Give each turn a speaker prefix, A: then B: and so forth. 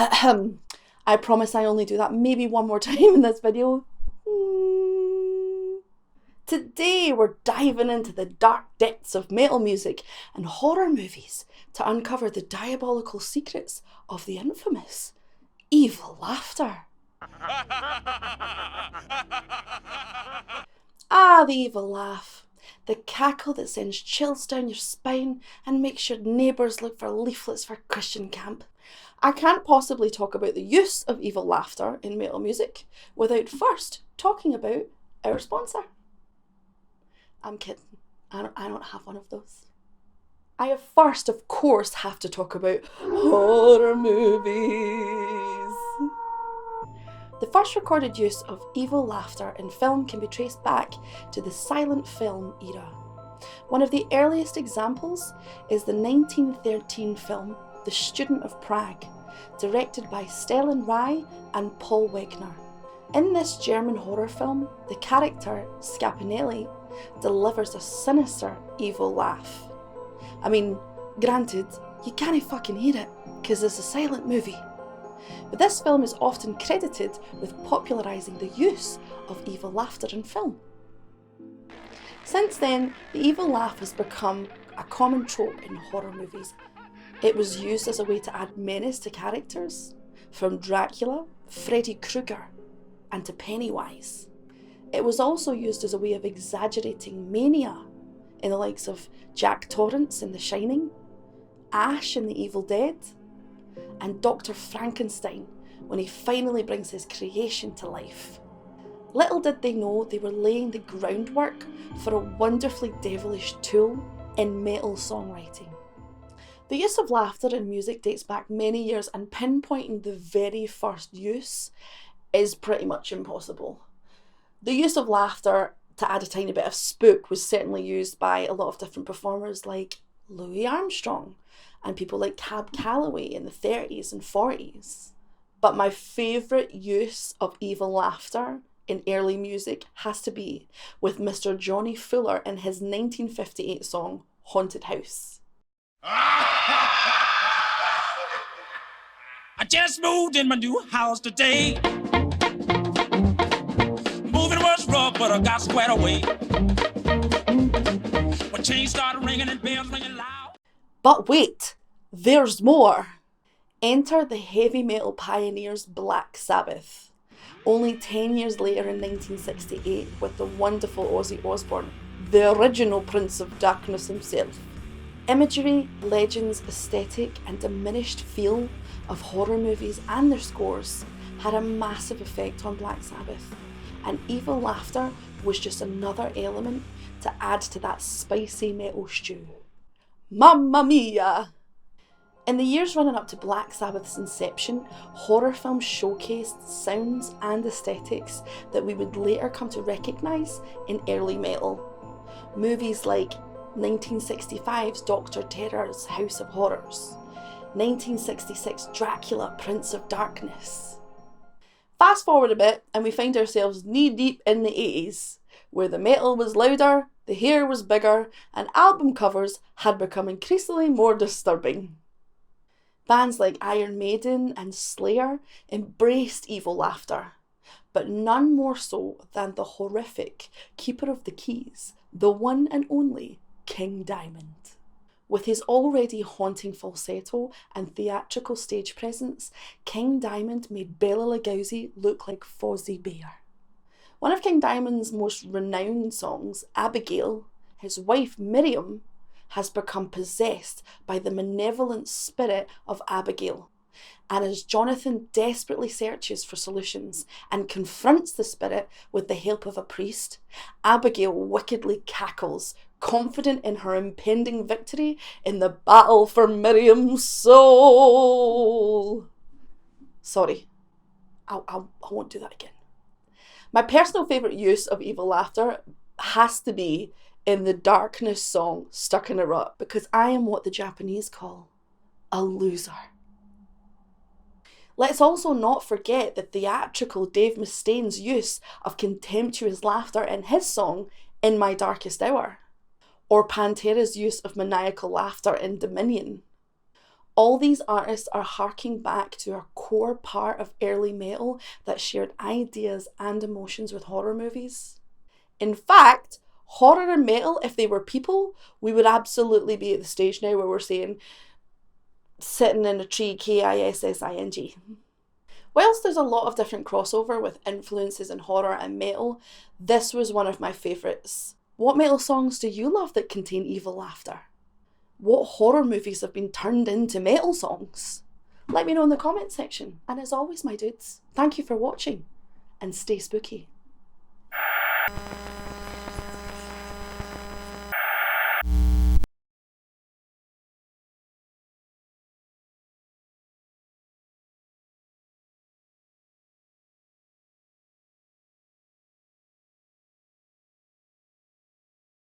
A: I promise I only do that maybe one more time in this video. Today we're diving into the dark depths of metal music and horror movies to uncover the diabolical secrets of the infamous evil laughter. Ah, the evil laugh. The cackle that sends chills down your spine and makes your neighbours look for leaflets for Christian camp. I can't possibly talk about the use of evil laughter in metal music without first talking about our sponsor. I'm kidding. I don't have one of those. I first, of course, have to talk about horror movies. The first recorded use of evil laughter in film can be traced back to the silent film era. One of the earliest examples is the 1913 film The Student of Prague, directed by Stellan Rye and Paul Wegner. In this German horror film, the character Scapinelli delivers a sinister, evil laugh. I mean, granted, you can't fucking hear it, because it's a silent movie. But this film is often credited with popularising the use of evil laughter in film. Since then, the evil laugh has become a common trope in horror movies. It was used as a way to add menace to characters, from Dracula, Freddy Krueger, and to Pennywise. It was also used as a way of exaggerating mania in the likes of Jack Torrance in The Shining, Ash in The Evil Dead, and Dr. Frankenstein when he finally brings his creation to life. Little did they know they were laying the groundwork for a wonderfully devilish tool in metal songwriting. The use of laughter in music dates back many years, and pinpointing the very first use is pretty much impossible. The use of laughter to add a tiny bit of spook was certainly used by a lot of different performers like Louis Armstrong and people like Cab Calloway in the 30s and 40s. But my favourite use of evil laughter in early music has to be with Mr. Johnny Fuller in his 1958 song Haunted House.
B: I just moved in my new house today. Moving was rough, but I got squared away. When chains started ringing and bells ringing loud.
A: But wait, there's more. Enter the heavy metal pioneers Black Sabbath. Only 10 years later in 1968 with the wonderful Ozzy Osbourne, the original Prince of Darkness himself. Imagery, legends, aesthetic and diminished feel of horror movies and their scores had a massive effect on Black Sabbath, and evil laughter was just another element to add to that spicy metal stew. Mamma mia! In the years running up to Black Sabbath's inception, horror films showcased sounds and aesthetics that we would later come to recognise in early metal. Movies like 1965's Dr. Terror's House of Horrors, 1966 Dracula, Prince of Darkness. Fast forward a bit and we find ourselves knee deep in the 80s, where the metal was louder, the hair was bigger, and album covers had become increasingly more disturbing. Bands like Iron Maiden and Slayer embraced evil laughter, but none more so than the horrific Keeper of the Keys, the one and only King Diamond. With his already haunting falsetto and theatrical stage presence, King Diamond made Bela Lugosi look like Fozzie Bear. One of King Diamond's most renowned songs, Abigail, his wife Miriam, has become possessed by the malevolent spirit of Abigail. And as Jonathan desperately searches for solutions and confronts the spirit with the help of a priest, Abigail wickedly cackles, confident in her impending victory in the battle for Miriam's soul. Sorry, I won't do that again. My personal favourite use of evil laughter has to be in the Darkness song Stuck in a Rut, because I am what the Japanese call a loser. Let's also not forget the theatrical Dave Mustaine's use of contemptuous laughter in his song In My Darkest Hour, or Pantera's use of maniacal laughter in Dominion. All these artists are harking back to our core part of early metal that shared ideas and emotions with horror movies. In fact, horror and metal, if they were people, we would absolutely be at the stage now where we're saying sitting in a tree, Kissing. Whilst there's a lot of different crossover with influences in horror and metal, this was one of my favourites. What metal songs do you love that contain evil laughter? What horror movies have been turned into metal songs? Let me know in the comments section. And as always, my dudes, thank you for watching and stay spooky.